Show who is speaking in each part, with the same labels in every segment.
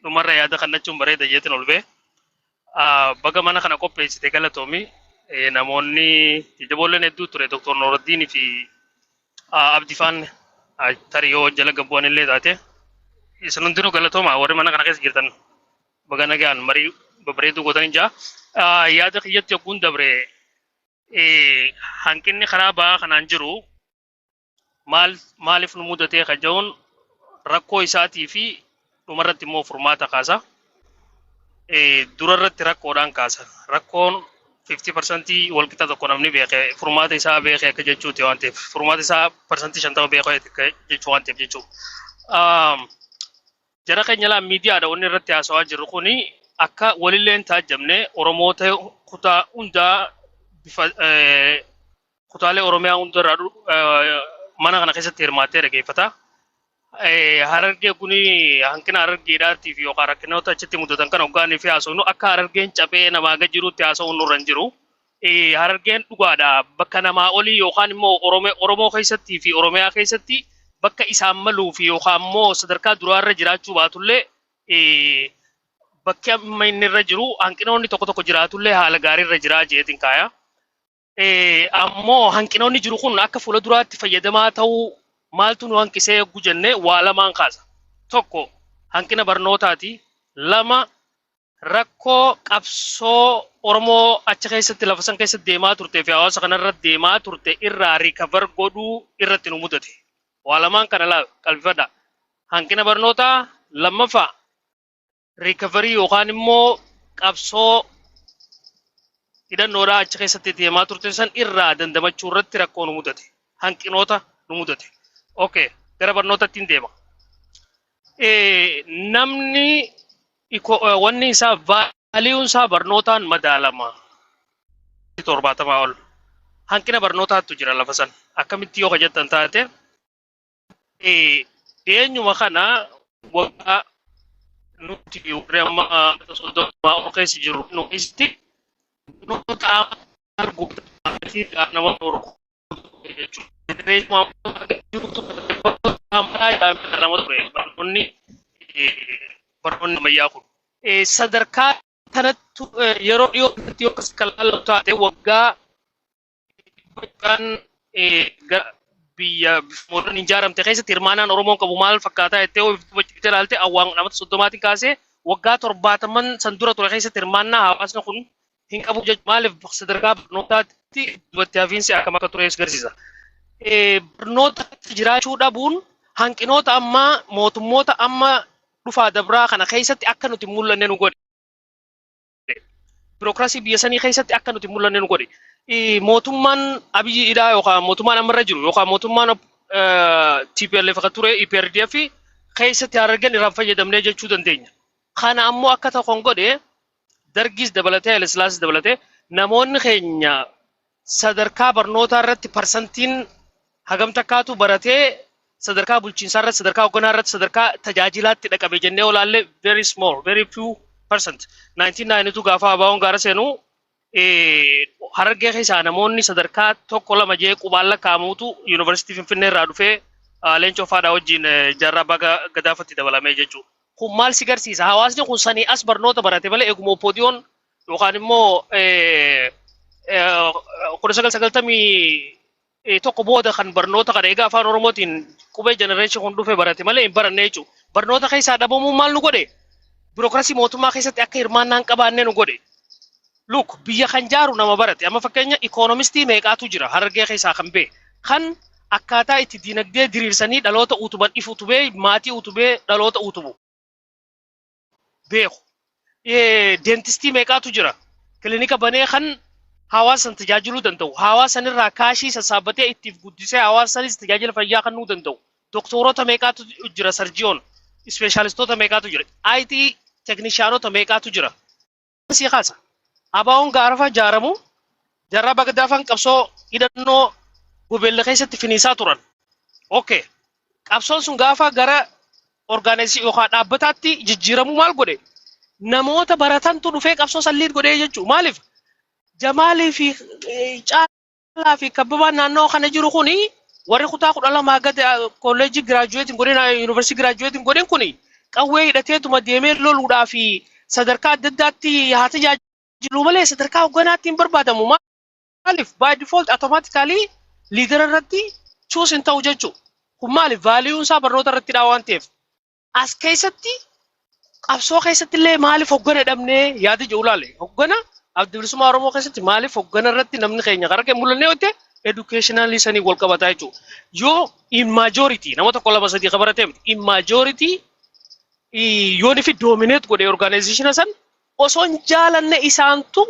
Speaker 1: dhumarra yaada kannachuun bareeda jeetiin ol bee baga mana kana qopheessite galatoomi namoonni jajjaboolleen hedduu ture Dr. Nooraddiin fi Abdifaan tarii yoo jala gabbu'an illee taate isin hundinuu galatooma warri mana kana keessa jirtan baga nagaan marii babbareedduu gootanii jira. Yaada kiyyatti yogguun dabre hanqinni karaa ba'aa kanaan jiru maaliif nu mudatee kan jedhuun rakkoo isaatii fi dhumarratti immoo furmaata kaasa. Durarratti rakkoodhaan kaasa. Rakkoon 50% walqixa tokko namni beekee furmaata isaa beekee akka jechuuti waan ta'eef furmaata isaa parsantii 50 beekee jechuu waan ta'eef jechuudha. Jara keenya laa miidiyaadha wanni irratti haasawaa jirru kuni akka walilleen taajjabne Oromoota kutaa hundaa bifa kutaalee Oromiyaa hundarraa mana kana keessatti hirmaattee dhaggeeffata. Harargee kuni hanqina harargeedhaatiif yookaan rakkinoota achitti mudatan kan hoggaanii fi haasofnu akka harargeen cabee namaa gad jirutti haasawuun nurra hin jiru. Harargeen dhugaadha bakka namaa olii yookaan immoo Oromoo keessattii fi Oromiyaa keessatti bakka isaan maluu fi yookaan immoo sadarkaa duraarra jiraachuu baatullee bakki amma inni irra jiru hanqinoonni tokko jiraatullee haala gaariirra jiraa jeetiin kaaya. Ammoo hanqinoonni jiru kun akka fuula duraatti fayyadamaa ta'uu maaltu nu hanqisee yoggu jenne waa lamaan kaasa. Tokko hanqina barnootaati. Lama rakkoo qabsoo Oromoo achi keessatti lafa san keessatti deemaa turtee fi hawaasa kanarra deemaa turte irraa rikavar godhuu irratti nu mudate. Waa lamaan kana qalbifadha. Hanqina barnootaa lammaffaa rikavarii yookaan immoo qabsoo hidhannoodhaa achi keessatti deemaa turte san irraa dandamachuu irratti rakkoo nu mudate. Hanqinoota nu mudate. Okay, gara barnootatti hin deema. Namni wanni isaa vaaliyuun isaa barnootaan madaalama. 70 ol. Hanqina barnootaatu jira lafa san. Akkamitti yoo hojjetan taate eenyuma kana waggaa nuti amma soddoma keessa jiru nu keessatti barnoota arguutti nama torku jechuudha. Barnoonni ammayyaa kun sadarkaa kanatti yeroo dhiyootti yoo akkas kalaalatu taate waggaa biyya mootummaan ijaaramte keessatti hirmaannaan Oromoon qabu maal fakkaataa jettee hojii ilaalte awwaan namatti soddomaatiin kaasee waggaa 70 san dura ture keessatti hirmaannaa hawaasni kun hin qabu jechuudha. Maaliif sadarkaa barnootaatti duubatti hafiinsi akkam akka ture agarsiisa. Barnoota jiraachuu dhabuun hanqinoota amma mootummoota amma dhufaa dabraa kana keessatti akka nuti mul'anne nu godhe. Birookiraasii biyya sanii keessatti akka nuti mul'anne nu godhe. Mootummaan Abiyyiidhaa yookaan mootummaan ammarra jiru yookaan mootummaan TPLF akka ture EPRDF keessatti harargeen irraan fayyadamnee jechuu dandeenya. Kana ammoo akka tokkoon godhe Dargis dabalatee Haile Sillaasee dabalatee namoonni keenya sadarkaa barnootaa irratti parsantiin hagam takkaatu baratee sadarkaa bulchiinsaa irratti sadarkaa hoogganaa irratti sadarkaa tajaajilaatti dhaqabe jennee olaalle very small very few percent 1992 gaafa abaawoon gaara seenuu harargee keessaa namoonni sadarkaa tokko lama jee qubaan lakkaa'amuutu yuunivarsiitii Finfinnee irraa dhufee leencoo faadhaa wajjin jaarraa baga gadaafatti dabalamee jechuudha. Kun maal si garsiisa? Hawaasni kun sanii as barnoota barate malee eeguma oppoodiyoon yookaan immoo 1990 tokko booda kan barnoota kana egaa afaan Oromootiin qubee generation kun dhufe barate malee hin baranne jechuudha. Barnoota keessaa dhabamuun maal nu godhe? Birookiraasii mootummaa keessatti akka hirmaannaan qabaannee nu godhe. Look, biyya kan jaaru nama barate. Amma fakkeenya ikoonomistii meeqaatu jira harargee keessaa kan bee. Kan akkaataa itti diinagdee diriirsanii dhaloota utuban ifu utubee maatii utubee dhaloota utubu. Beeku. Dentistii meeqaatu jira. Kilinika banee kan hawaasan tajaajiluu danda'u. Hawaasan irraa kaashii sassaabbatee ittiif guddisee hawaasanis tajaajila fayyaa kennuu danda'u. Doktorota meeqaatu jira sarjiyoon. Ispeeshaalistoota meeqaatu jira. IT teknishaanota meeqaatu jira. Si kaasa. Abaawoon gaafa jaaramu jarraa bagdaafan qabsoo hidhannoo gobeella keessatti finiisaa turan. Okay. Qabsoon sun gaafa gara orgaanizii yookaan dhaabbataatti jijjiiramu maal godhe? Namoota baratantu dhufee qabsoo salliit godhee jechuudha. Maaliif? Jamaalii fi Caalaa fi kabbabaan naannoo kana jiru kuni warri kutaa 12 gad kolleejjii giraajuweetiin godheen yuunivarsiitii giraajuweetiin godheen kuni qawwee hidhateetuma deemee loluudhaa fi sadarkaa adda addaatti haa tajaajilu malee sadarkaa hogganaatti hin barbaadamu. Maaliif by default automatically liidera irratti choose hin ta'u jechuudha. Kun maaliif vaaliyuun isaa barnoota irratti waan ta'eef. As keessatti qabsoo keessatti illee maaliif hoggana dhabnee yaada jiru ilaale. Hoggana adda bilisummaa Oromoo keessatti maaliif hoggana irratti namni keenya karaa kee mul'annee hojjete educationally sanii wal qabataa jechuudha. Yoo in majority nama tokko lama sadii qabaratee in majority yooni fi dominate godhe organization san osoo hin jaalanne isaantu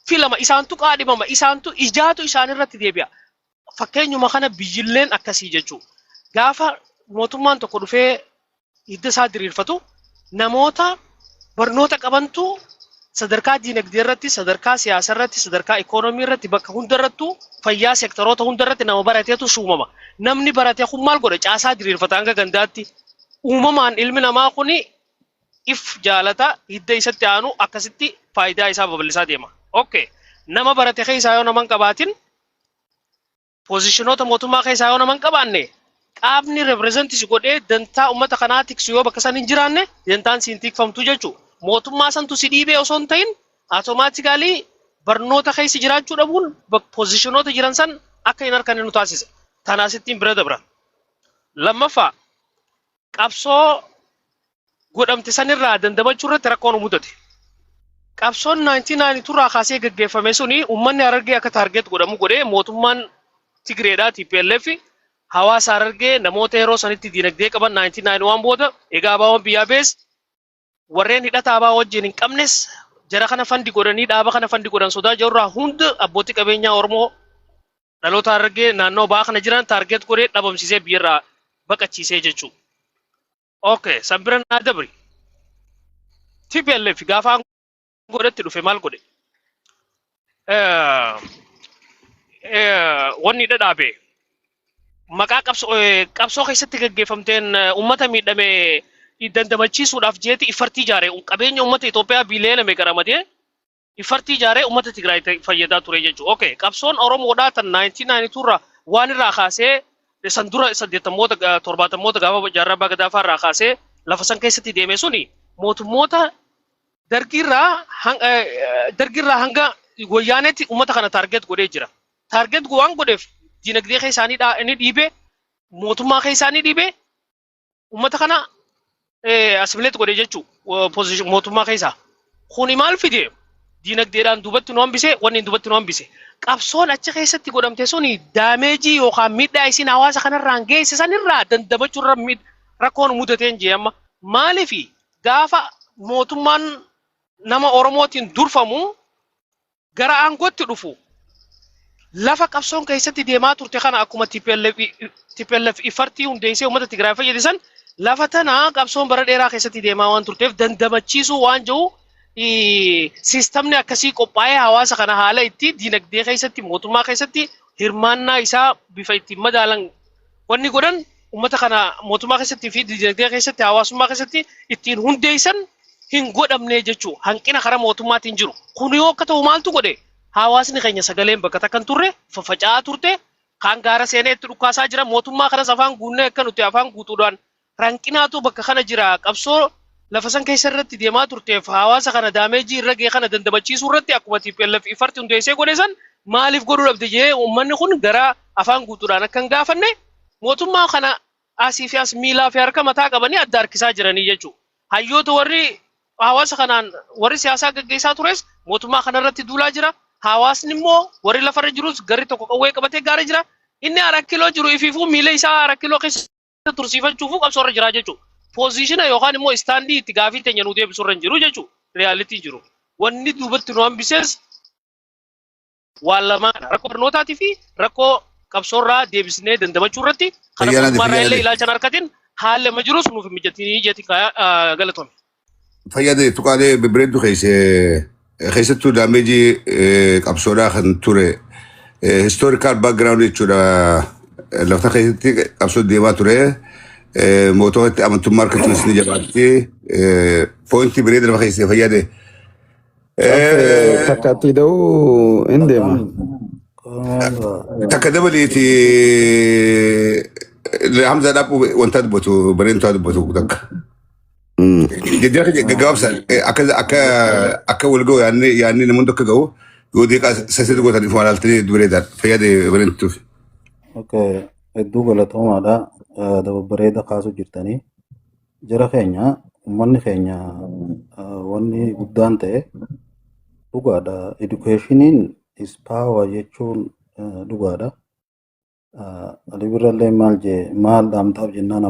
Speaker 1: filama isaantu qaadhimama isaantu ijaatu isaan irratti deebi'a. Fakkeenyuma kana biyyilleen akkasii jechuudha. Gaafa mootummaan tokko dhufee hidda isaa diriirfatu namoota barnoota qabantu sadarkaa diinagdee irratti, sadarkaa siyaasaa irratti, sadarkaa ikoonoomii irratti bakka hundarrattu fayyaa sektoroota hundarratti nama barateetu shuumama. Namni baratee kun maal godha caasaa diriirfata hanga gandaatti. Uumamaan ilmi namaa kuni if jaalata hidda isatti aanu akkasitti faayidaa isaa babal'isaa deema. Okay. Nama barate keessaa yoo naman qabaatin poozishinoota mootummaa keessaa yoo naman qabaanne qaamni reprezentis godhee dantaa uummata kanaa tiksu yoo bakka san hin jiraanne dantaan siin tikfamtu jechuudha. Mootummaa santu si dhiibee osoo hin ta'in automaatikaalii barnoota keessa jiraachuu dhabuun poozishinoota jiran san akka hin harkanne nu taasisa. Tanaasittiin bira dabra. Lammaffaa qabsoo godhamte sanirraa dandamachuu irratti rakkoon mudate. Qabsoon 1992 irraa kaasee gaggeeffame suni uummanni Harargee akka taarget godhamu godhee mootummaan Tigreedhaa TPLF hawaasa Harargee namoota yeroo sanitti diinagdee qaban 1991 booda egaa abaawwan biyyaa bees warreen hidhata abaa wajjin hin qabnes jara kana fandi godhanii dhaaba kana fandi godhan sodaa jirurraa hunda abbootii qabeenyaa Oromoo dhaloota Harargee naannoo ba'aa kana jiran taarget godhee dhabamsiisee biyyarraa baqachiisee jechuudha. Okay, sabbiran adabri. TPLF gaafa godhatti dhufe maal godhe? Wanni dhadhaabe maqaa qabsoo keessatti gaggeeffamteen uummata miidhame dandamachiisuudhaaf jeeti ifartii ijaaree qabeenya uummata Itoophiyaa biiliyoona garamadee ifartii ijaaree uummata Tigraay fayyadaa ture jechuudha. Okay, qabsoon Oromoodhaa tan 1992 irraa waan irraa kaasee san dura 80moota 70moota gaafa jaarraa Abbaa Gadaafaa irraa kaasee lafa san keessatti deeme suni mootummoota dargirraa hanga wayyaaneetti uummata kana taarget godhee jira. Taarget waan godheef diinagdee keessaanii inni dhiibe mootummaa keessaanii dhiibe uummata kana asimileet godhee jechuudha mootummaa keessaa. Kuni maal fide diinagdeedhaan duubatti nu hambise wanni duubatti nu hambise. Qabsoon achi keessatti godhamte suni daameejii yookaan miidhaa isin hawaasa kanarraan geessisan irraa dandamachuurra rakkoon mudateen jee amma. Maaliifi gaafa mootummaan nama Oromootiin durfamu gara aangootti dhufu lafa qabsoon keessatti deemaa turte kana akkuma TPLF ifartii hundeessee uummata Tigraay fayyadisan lafa tana qabsoon bara dheeraa keessatti deemaa waan turteef dandamachiisuu waan jiru sistamni akkasii qophaa'ee hawaasa kana haala itti diinagdee keessatti mootummaa keessatti hirmaannaa isaa bifa ittiin madaalan wanni godhan uummata kana mootummaa keessatti fi diinagdee keessatti hawaasummaa keessatti ittiin hundeessan hin godhamne jechuudha. Hanqina karaa mootummaatiin jiru. Kun yoo akka ta'u maaltu godhe? Hawaasni keenya sagaleen bakka takkan turre faffaca'aa turte kan gaara seenee itti dhukkaasaa jira mootummaa kanas afaan guunnee akka nuti afaan guutuudhaan hanqinaatu bakka kana jira qabsoo lafa san keessa irratti deemaa turteef hawaasa kana daameejii irra ga'e kana dandamachiisuu irratti akkuma TPLF ifartii hundeessee godhesan maaliif godhuu dhabde jee uummanni kun gara afaan guutuudhaan akka hin gaafanne mootummaa kana asii fi as miilaa fi harka mataa qabanii adda harkisaa jiranii jechuudha. Hayyoota warri hawaasa kanaan warri siyaasaa gaggeessaa tures mootummaa kanarratti duulaa jira. Hawaasni immoo warri lafarra jirus garri tokko qawwee qabatee gaara jira. Inni 4 kiiloo jiru ifiifuu miila isaa 4 kiiloo keessa tursiifachuufuu qabsoorra jira jechuudha. Poozishina yookaan immoo istaandii itti gaafii teenya nu deebisurra hin jiru jechuudha. Riyaalitii jiru. Wanni duubatti nu hambisees waan lamaadha. Rakkoo barnootaatii fi rakkoo qabsoorraa deebisnee dandamachuu irratti kana mootummaarraa illee ilaalchan harkatiin haalli amma jirus nuuf mijatii jeeti galatoome.
Speaker 2: Fayyadee tuqaalee bibbireeddu keessattuu daameejii qabsoodhaa kan ture historical background jechuudha. Lafta keessatti qabsoo deemaa ture mootummaatti amantummaa harkachuunis ni jabaatti poointii bireeda lafa keessee fayyade.
Speaker 3: Takkaatti da'uu hin deema.
Speaker 2: Takka dabaleeti Hamza dhaabuu wanta dubbatu bareentaa dubbatu takka. Jajjara gabaabsa akka wal ga'u yaadni namoonni akka ga'u yoo deeqaa sasseetu gootanii fuudhaaltanii dureedhaan fayyade bareeduuf.
Speaker 4: Okay, hedduu galatoomaadha. Dababbareeda kaasuu jirtanii. Jara keenya, uummanni keenya wanni guddaan ta'e dhugaadha. Edukeeshiniin is power jechuun dhugaadha. Ali birrallee maal dhaamtaaf jennaan